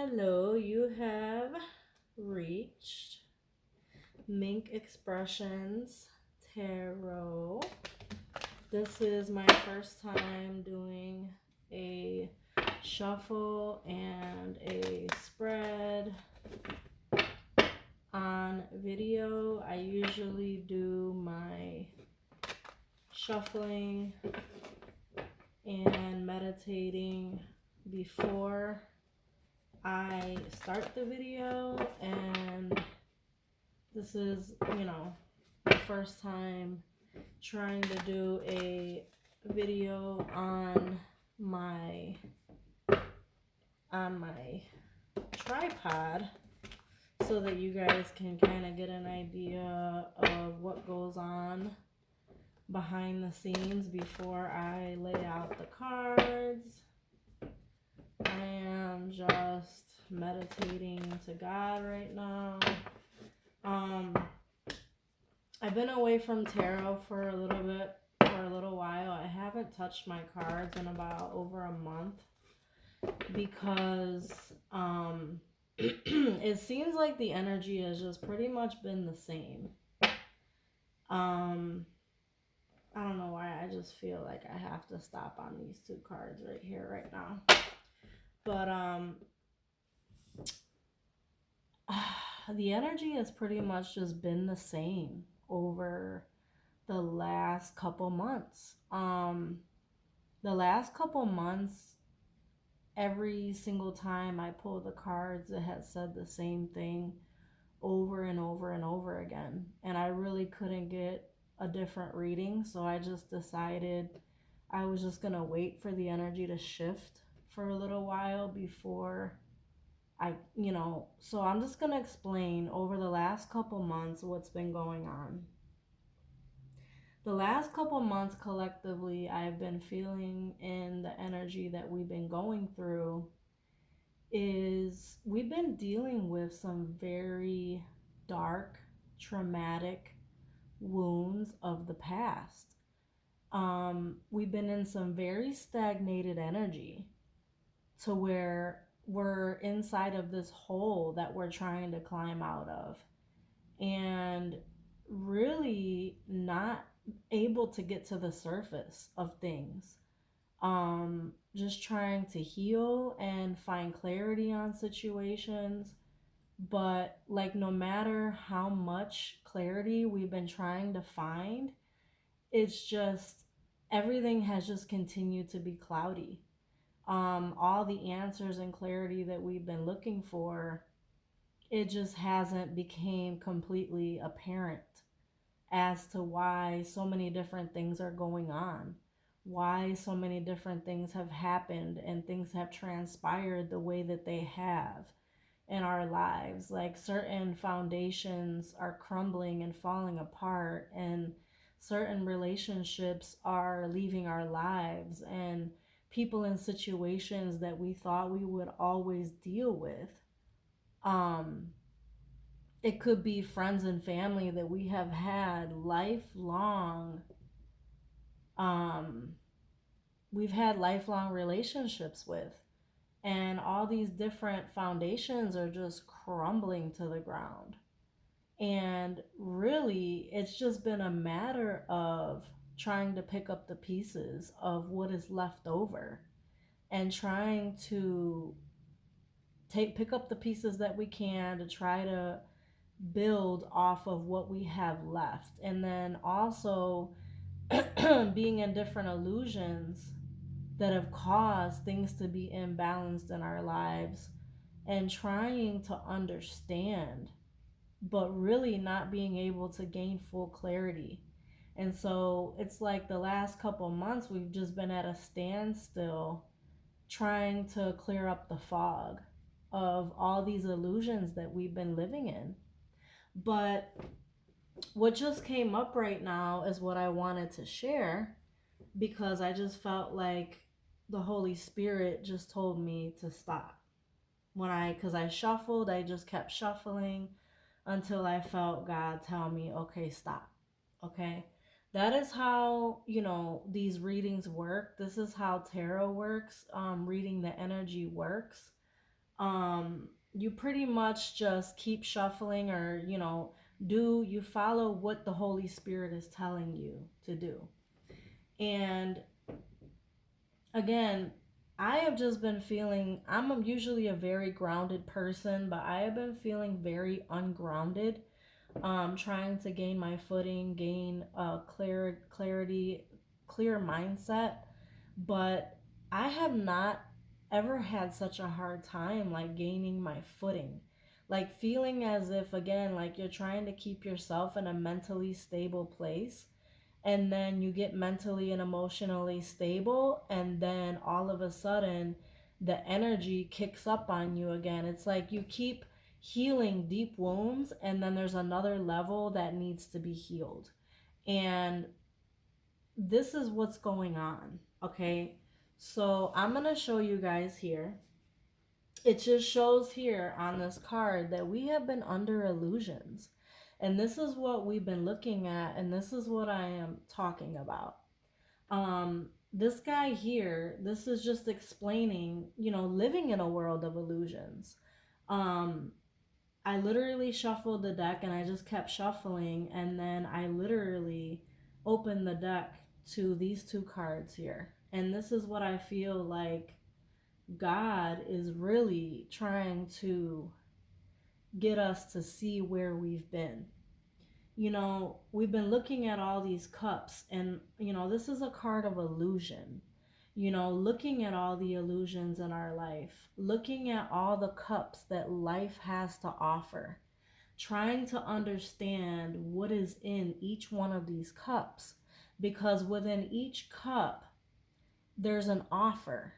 Hello, you have reached Mink Expressions Tarot. This is my first time doing a shuffle and a spread on video. I usually do my shuffling and meditating before I start the video, and this is, my first time trying to do a video on my tripod so that you guys can kind of get an idea of what goes on behind the scenes before I lay out the cards. I am just meditating to God right now. I've been away from tarot for a little while. I haven't touched my cards in about over a month because it seems like the energy has just pretty much been the same. I don't know why, I just feel like I have to stop on these two cards right here right now. But the energy has pretty much just been the same over the last couple months. The last couple months, every single time I pulled the cards, it has said the same thing over and over and over again. And I really couldn't get a different reading, so I just decided I was just going to wait for the energy to shift for a little while before so I'm just going to explain over the last couple months what's been going on. The last couple months collectively, I've been feeling in the energy that we've been going through is we've been dealing with some very dark, traumatic wounds of the past. We've been in some very stagnated energy to where we're inside of this hole that we're trying to climb out of, and really not able to get to the surface of things. Just trying to heal and find clarity on situations, but like no matter how much clarity we've been trying to find, it's just everything has just continued to be cloudy. All the answers and clarity that we've been looking for, it just hasn't became completely apparent as to why so many different things are going on, why so many different things have happened and things have transpired the way that they have in our lives. Like certain foundations are crumbling and falling apart, and certain relationships are leaving our lives, and people in situations that we thought we would always deal with. Um, it could be friends and family that we have had lifelong, um, we've had lifelong relationships with, and all these different foundations are just crumbling to the ground. And really, it's just been a matter of trying to pick up the pieces of what is left over and trying to pick up the pieces that we can to try to build off of what we have left. And then also being in different illusions that have caused things to be imbalanced in our lives, and trying to understand but really not being able to gain full clarity. And so it's like the last couple months we've just been at a standstill trying to clear up the fog of all these illusions that we've been living in. But what just came up right now is what I wanted to share, because I just felt like the Holy Spirit just told me to stop. Because I shuffled, I just kept shuffling until I felt God tell me, okay, stop. Okay. That is how, these readings work. This is how tarot works. Reading the energy works. you pretty much just keep shuffling, or do you follow what the Holy Spirit is telling you to do. And again, I have just been feeling, I'm usually a very grounded person, but I have been feeling very ungrounded, trying to gain my footing, gain clarity, clear mindset. But I have not ever had such a hard time like gaining my footing. Like feeling as if, again, like you're trying to keep yourself in a mentally stable place, and then you get mentally and emotionally stable, and then all of a sudden the energy kicks up on you again. It's like you keep healing deep wounds, and then there's another level that needs to be healed. And this is what's going on, okay? So I'm going to show you guys here. It just shows here on this card that we have been under illusions. And this is what we've been looking at, and this is what I am talking about. This guy here, this is just explaining, living in a world of illusions. Um, I literally shuffled the deck, and I just kept shuffling, and then I literally opened the deck to these two cards here. And this is what I feel like God is really trying to get us to see where we've been. We've been looking at all these cups, and, this is a card of illusion. Looking at all the illusions in our life, looking at all the cups that life has to offer, trying to understand what is in each one of these cups. Because within each cup, there's an offer,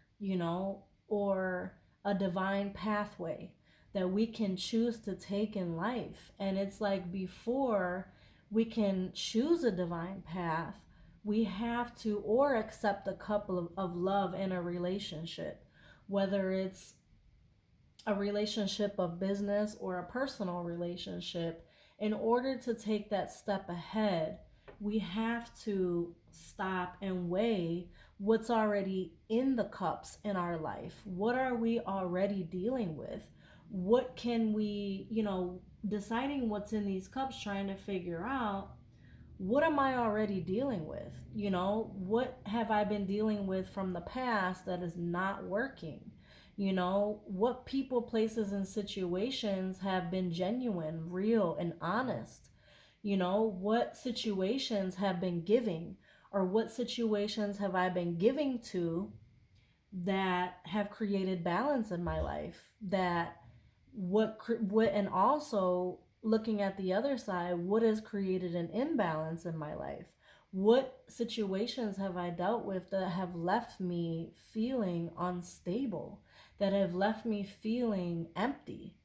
or a divine pathway that we can choose to take in life. And it's like, before we can choose a divine path, we have to or accept a couple of love in a relationship, whether it's a relationship of business or a personal relationship. In order to take that step ahead, we have to stop and weigh what's already in the cups in our life. What are we already dealing with? What can we, deciding what's in these cups, trying to figure out, what am I already dealing with? What have I been dealing with from the past that is not working? What people, places, and situations have been genuine, real, and honest? What situations have been giving, or what situations have I been giving to that have created balance in my life? And also looking at the other side, what has created an imbalance in my life? What situations have I dealt with that have left me feeling unstable, that have left me feeling empty?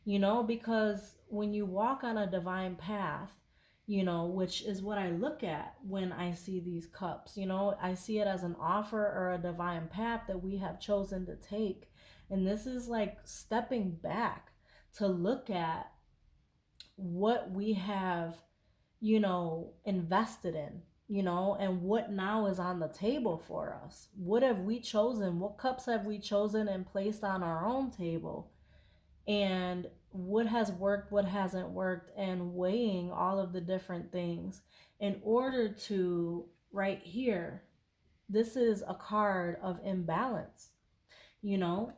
Because when you walk on a divine path, which is what I look at when I see these cups, I see it as an offer or a divine path that we have chosen to take. And this is like stepping back to look at what we have, invested in, and what now is on the table for us. What have we chosen? What cups have we chosen and placed on our own table? And what has worked, what hasn't worked, and weighing all of the different things in order to, right here, this is a card of imbalance.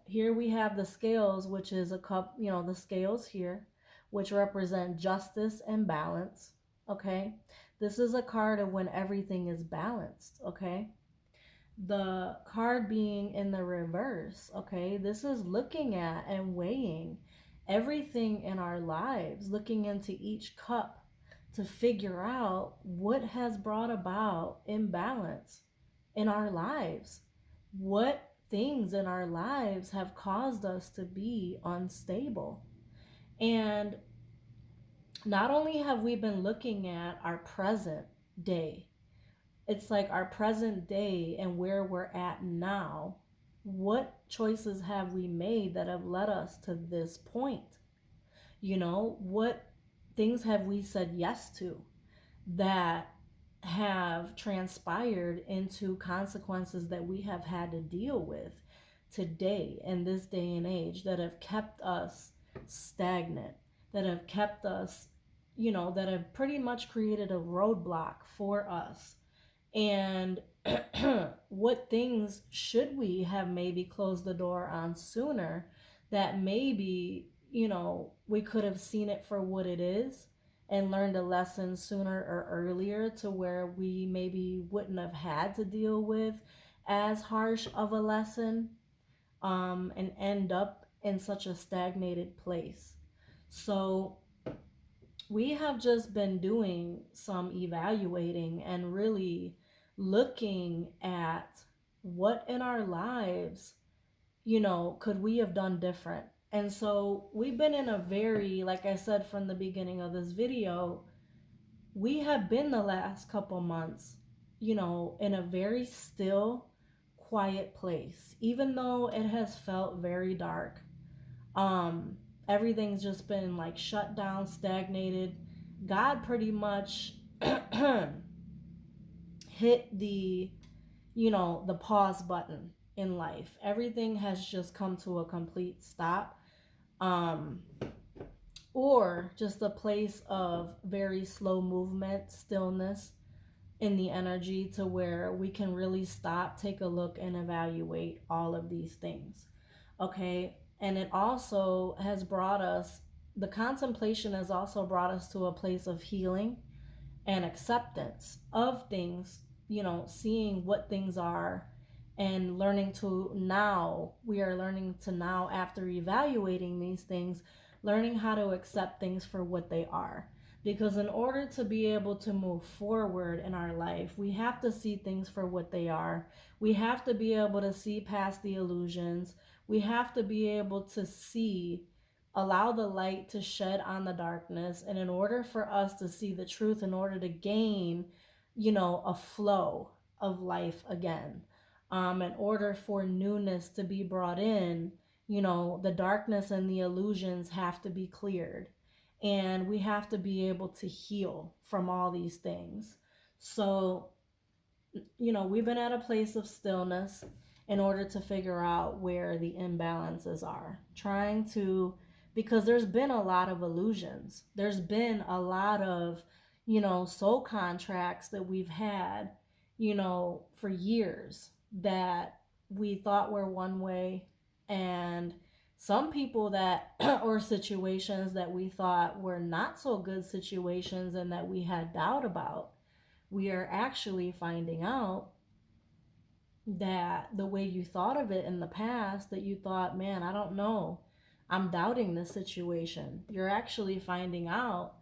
Here we have the scales, which is a cup, the scales here, which represent justice and balance. Okay. This is a card of when everything is balanced. Okay. The card being in the reverse. Okay. This is looking at and weighing everything in our lives, looking into each cup to figure out what has brought about imbalance in our lives. What things in our lives have caused us to be unstable? And not only have we been looking at our present day, it's like our present day and where we're at now. What choices have we made that have led us to this point? What things have we said yes to that have transpired into consequences that we have had to deal with today in this day and age that have kept us stagnant, that have kept us, that have pretty much created a roadblock for us. And what things should we have maybe closed the door on sooner, that maybe, we could have seen it for what it is and learned a lesson sooner or earlier, to where we maybe wouldn't have had to deal with as harsh of a lesson, and end up in such a stagnated place. So we have just been doing some evaluating and really looking at what in our lives, could we have done different. And so we've been in a very, like I said from the beginning of this video, we have been the last couple months, in a very still, quiet place, even though it has felt very dark. um Everything's just been like shut down, stagnated. God pretty much hit the pause button in life. Everything has just come to a complete stop, um or just a place of very slow movement, stillness in the energy, to where we can really stop, take a look, and evaluate all of these things. Okay. And it also has brought us, the contemplation has also brought us to a place of healing and acceptance of things, seeing what things are, and learning to now, we are learning to now, after evaluating these things, learning how to accept things for what they are. Because in order to be able to move forward in our life, we have to see things for what they are. We have to be able to see past the illusions. We have to be able to see, allow the light to shed on the darkness. And in order for us to see the truth, in order to gain, a flow of life again, in order for newness to be brought in, the darkness and the illusions have to be cleared. And we have to be able to heal from all these things. So, we've been at a place of stillness in order to figure out where the imbalances are. Trying to, because there's been a lot of illusions. There's been a lot of, soul contracts that we've had, for years, that we thought were one way. And some people that, or situations that we thought were not so good situations and that we had doubt about, we are actually finding out that the way you thought of it in the past, that you thought, man, I don't know, I'm doubting this situation, you're actually finding out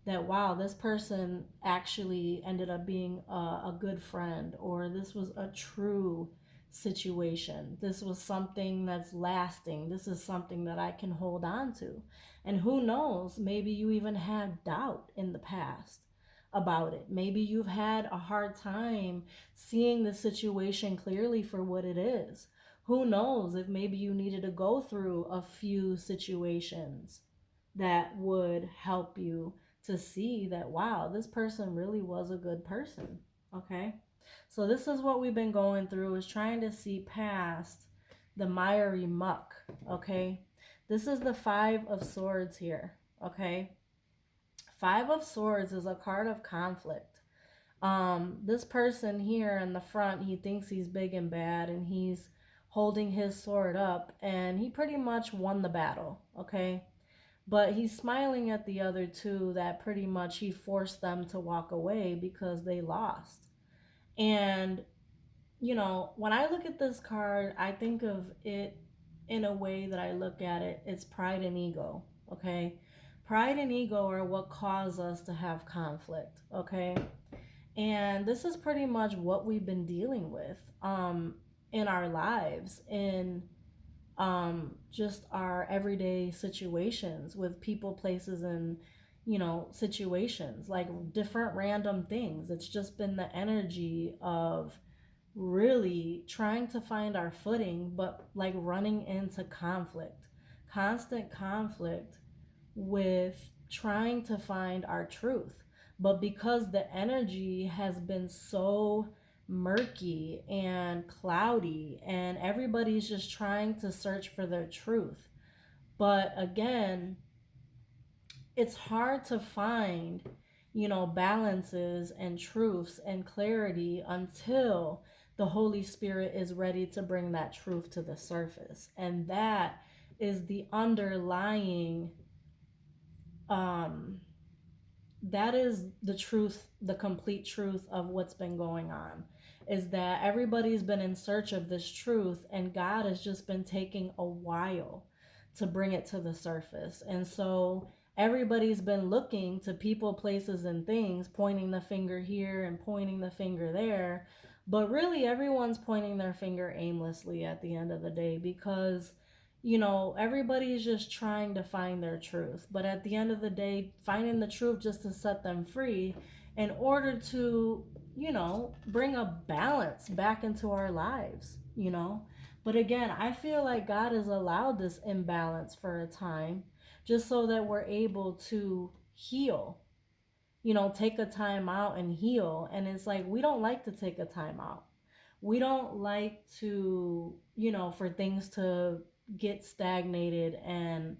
that, wow, this person actually ended up being a good friend, or this was a true situation. This was something that's lasting. This is something that I can hold on to. And who knows, maybe you even had doubt in the past about it. Maybe you've had a hard time seeing the situation clearly for what it is. Who knows if maybe you needed to go through a few situations that would help you to see that, wow, this person really was a good person. Okay. So this is what we've been going through, is trying to see past the miry muck. Okay. This is the Five of Swords here. Okay. Five of Swords is a card of conflict. This person here in the front, he thinks he's big and bad, and he's holding his sword up, and he pretty much won the battle. Okay. But he's smiling at the other two that pretty much he forced them to walk away because they lost. And, when I look at this card, I think of it in a way that I look at it. It's pride and ego. Okay. Pride and ego are what cause us to have conflict. Okay. And this is pretty much what we've been dealing with in our lives, in just our everyday situations with people, places, and situations, like different random things. It's just been the energy of really trying to find our footing, but like running into conflict, constant conflict with trying to find our truth. But because the energy has been so murky and cloudy, and everybody's just trying to search for their truth. But again, it's hard to find, balances and truths and clarity until the Holy Spirit is ready to bring that truth to the surface. And that is the underlying, um, that is the truth, the complete truth of what's been going on. Is that everybody's been in search of this truth, and God has just been taking a while to bring it to the surface. And so everybody's been looking to people, places, and things, pointing the finger here and pointing the finger there. But really, everyone's pointing their finger aimlessly at the end of the day, because everybody's just trying to find their truth. But at the end of the day, finding the truth just to set them free in order to, bring a balance back into our lives. But again, I feel like God has allowed this imbalance for a time just so that we're able to heal, take a time out and heal. And it's like, we don't like to take a time out. We don't like to, for things to get stagnated and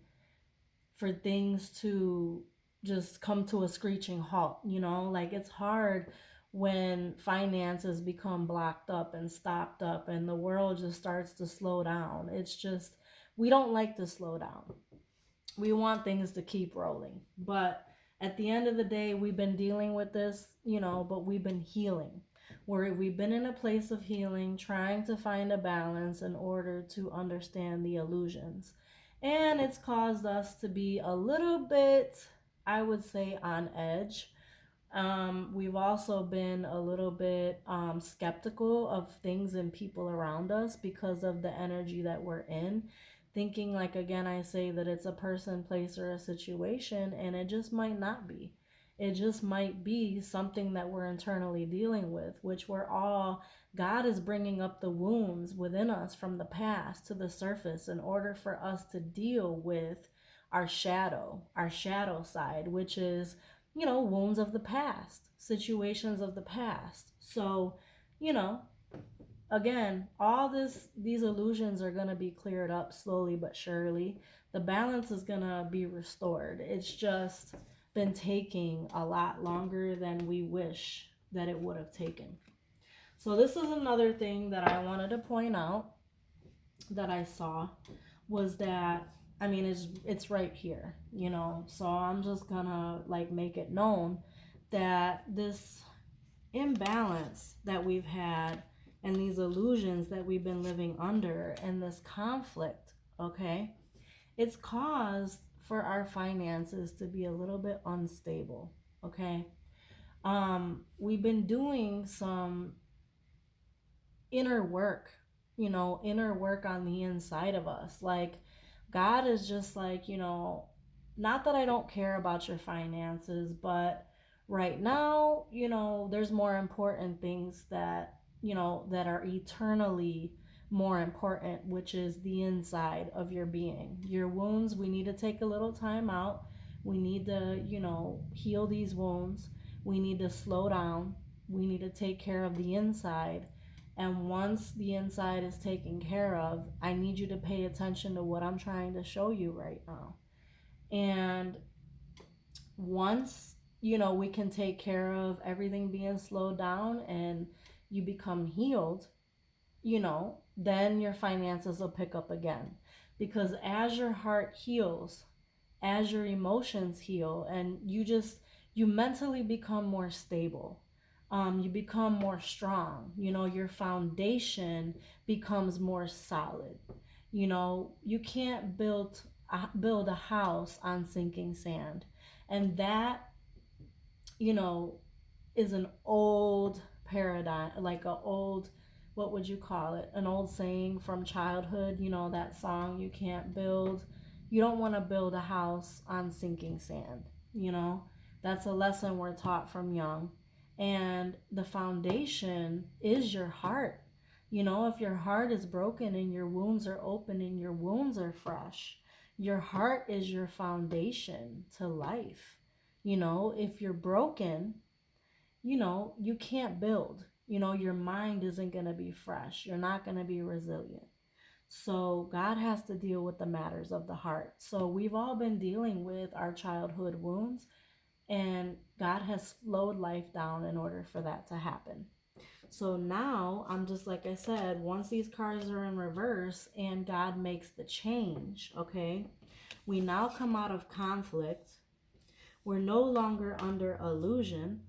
for things to just come to a screeching halt. Like, it's hard when finances become blocked up and stopped up and the world just starts to slow down. It's just, we don't like to slow down. We want things to keep rolling. But at the end of the day, we've been dealing with this, but we've been healing. We've been in a place of healing, trying to find a balance in order to understand the illusions. And it's caused us to be a little bit, I would say, on edge. We've also been a little bit skeptical of things and people around us because of the energy that we're in. Thinking, like, again, I say that it's a person, place, or a situation, and it just might not be. It just might be something that we're internally dealing with, which God is bringing up the wounds within us from the past to the surface in order for us to deal with our shadow side, which is, wounds of the past, situations of the past. So, you know, again, these illusions are going to be cleared up slowly but surely. The balance is going to be restored. It's just been taking a lot longer than we wish that it would have taken. So this is another thing that I wanted to point out that I saw, was that, I mean, it's right here, so I'm just gonna like make it known that this imbalance that we've had and these illusions that we've been living under and this conflict, okay, it's caused for our finances to be a little bit unstable. Okay, we've been doing some inner work, inner work on the inside of us. Like, God is just like, not that I don't care about your finances, but right now, there's more important things that, that are eternally more important, which is the inside of your being. Your wounds, we need to take a little time out. We need to, heal these wounds. We need to slow down. We need to take care of the inside. And once the inside is taken care of, I need you to pay attention to what I'm trying to show you right now. And once, we can take care of everything being slowed down and you become healed, then your finances will pick up again. Because as your heart heals, as your emotions heal, and you mentally become more stable, you become more strong, your foundation becomes more solid. You can't build a house on sinking sand. And that, you know is an old paradigm, like a old, what would you call it, an old saying from childhood, that song, you don't want to build a house on sinking sand. That's a lesson we're taught from young. And the foundation is your heart. If your heart is broken and your wounds are open and your wounds are fresh, your heart is your foundation to life. If you're broken, you can't build. your mind isn't going to be fresh. You're not going to be resilient. So God has to deal with the matters of the heart. So we've all been dealing with our childhood wounds, and God has slowed life down in order for that to happen. So now I'm just like I said, once these cards are in reverse and God makes the change, okay, we now come out of conflict. We're no longer under illusion,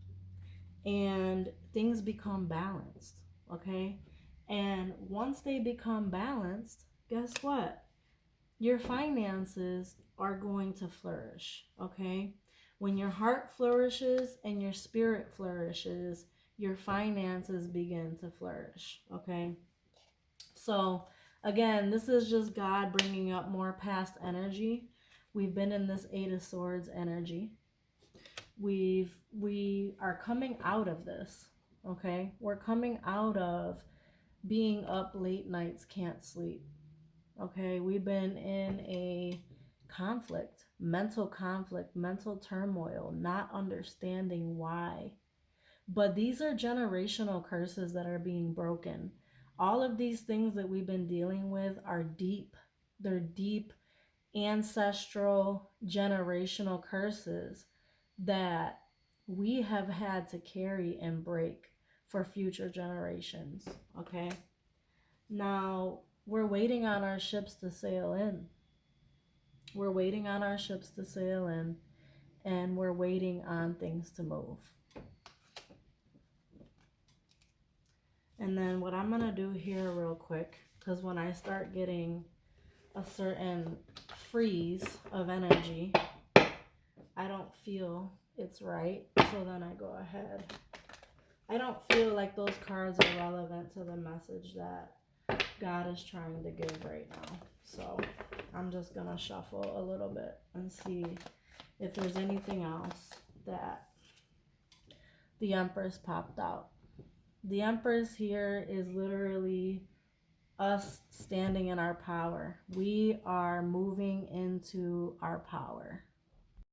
and things become balanced, okay? And once they become balanced, guess what? Your finances are going to flourish, okay? When your heart flourishes and your spirit flourishes, your finances begin to flourish, okay? So, again, this is just God bringing up more past energy. We've been in this Eight of Swords energy. We are coming out of this, okay? We're coming out of being up late nights, can't sleep, okay? We've been in a conflict, mental turmoil, not understanding why. But these are generational curses that are being broken. All of these things that we've been dealing with are deep. They're deep ancestral generational curses that we have had to carry and break for future generations, okay? Now, we're waiting on our ships to sail in. We're waiting on our ships to sail in, and we're waiting on things to move. And then what I'm going to do here real quick, because when I start getting a certain freeze of energy, I don't feel it's right. So then I go ahead. I don't feel like those cards are relevant to the message that God is trying to give right now. So I'm just going to shuffle a little bit and see if there's anything else that the Empress popped out. The Empress here is literally us standing in our power. We are moving into our power.